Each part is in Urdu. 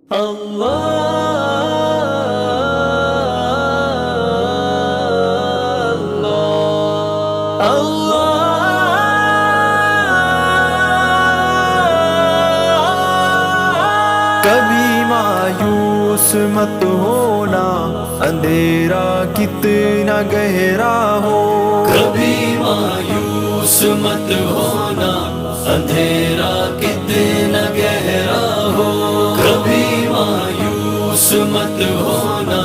کبھی مایوس مت ہونا، اندھیرا کتنا گہرا ہو. کبھی مایوس مت ہونا، اندھیرا کتنا گہرا ہو. کبھی مایوس مت ہونا،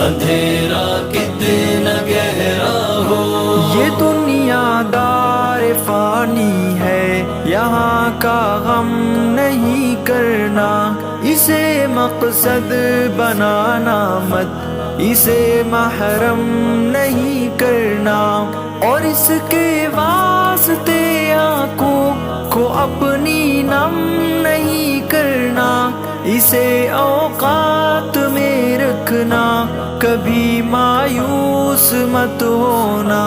اندھیرا کتنا گہرا ہو. یہ دنیا دار فانی ہے، یہاں کا غم نہیں کرنا. اسے مقصد بنانا مت، اسے محرم نہیں کرنا. اور اس کے واسطے آنکھوں کو اپنی نم نہیں کرنا. اسے اوقات میں رکھنا، کبھی مایوس مت ہونا.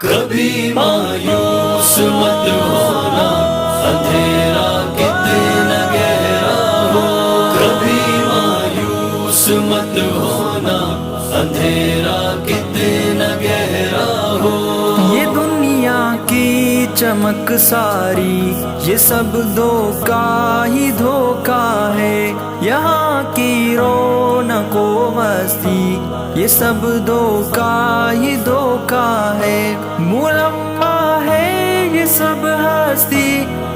کبھی مایوس مت ہونا، اندھیرا کتنا گہرا ہو. کبھی مایوس مت ہونا، اندھیرا کتنا گہرا ہو. یہ دنیا کی چمک ساری، یہ سب دھوکا ہی دھوکا ہے. یہاں کی رونق و مستی، یہ سب دھوکا ہی دھوکا ہے. ملمہ ہے یہ سب ہستی،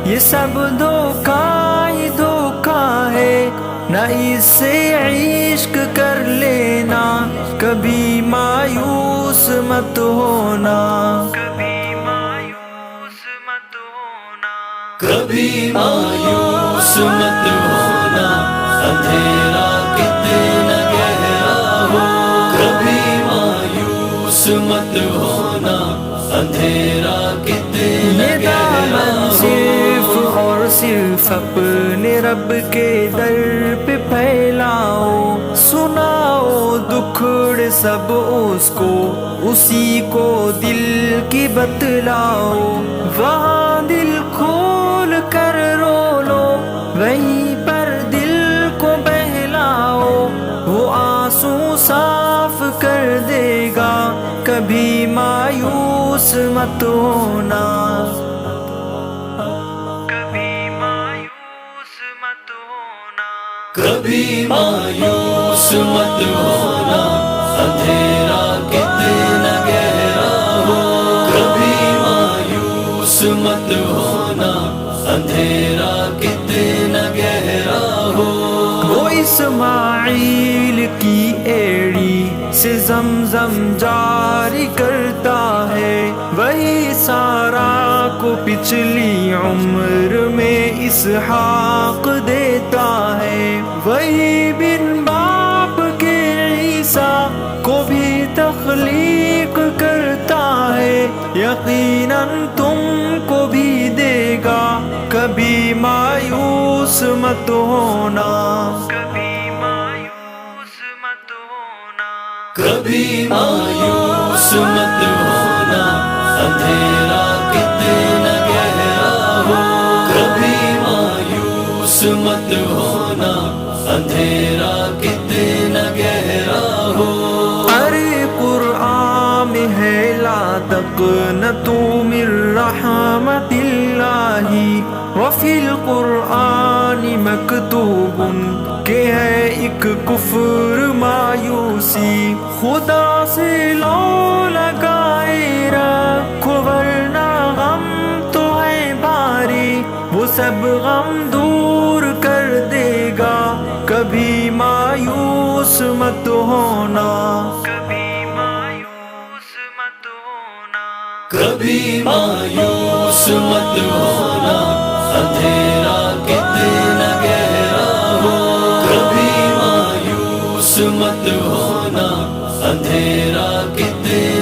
یہ سب دھوکا ہی دھوکا ہے. نہ اس سے عشق کر لینا، کبھی مایوس مت ہونا. کبھی مایوس مت ہونا، اندھیرا کتنا گہرا ہو. کبھی مایوس مت ہونا، اندھیرا کتنا یہ گہرا دامن ہو. صرف اور صرف اپنے رب کے در پہ پھیلاؤ. سناؤ دکھڑ سب اس کو، اسی کو دل کی بتلاؤ. وہاں دل کھول کر رو لو، وہیں پر دل کو بہلاؤ. وہ آنسو صاف کر دے گا، کبھی مایوس مت ہونا. کبھی مایوس مت ہونا، اندھیرا کتنا گہرا ہو. کبھی مایوس مت ہونا، اندھیرا کتنا گہرا ہو. وہ اسماعیل کی ایڑی سے زمزم جاری کرتا ہے، وہی سارا کو پچھلی عمر میں اسحاق دیتا ہے. وہی بن باپ کے عیسیٰ کو بھی تخلیق کرتا ہے. یقیناً تم کو بھی دے گا، کبھی مایوس مت ہونا. کبھی مایوس مت ہونا، اندھیرا کتنا گہرا ہو. کبھی مایوس مت ہونا، اندھیرا کتنا گہرا ہو. ارے قرآن میں ہے لا تقنطوا من رحمت اللہ، وفی القرآن مکتوب کہ ہے ایک کفر مایوسی. خدا سے لو لگائے رکھو ورنہ غم تو ہے بھاری. وہ سب غم دور کر دے گا، کبھی مایوس مت ہونا. کبھی مایوس مت ہونا، اندھیرا کتنا گہرا ہو. کبھی مایوس مت ہونا، اندھیرا کتنا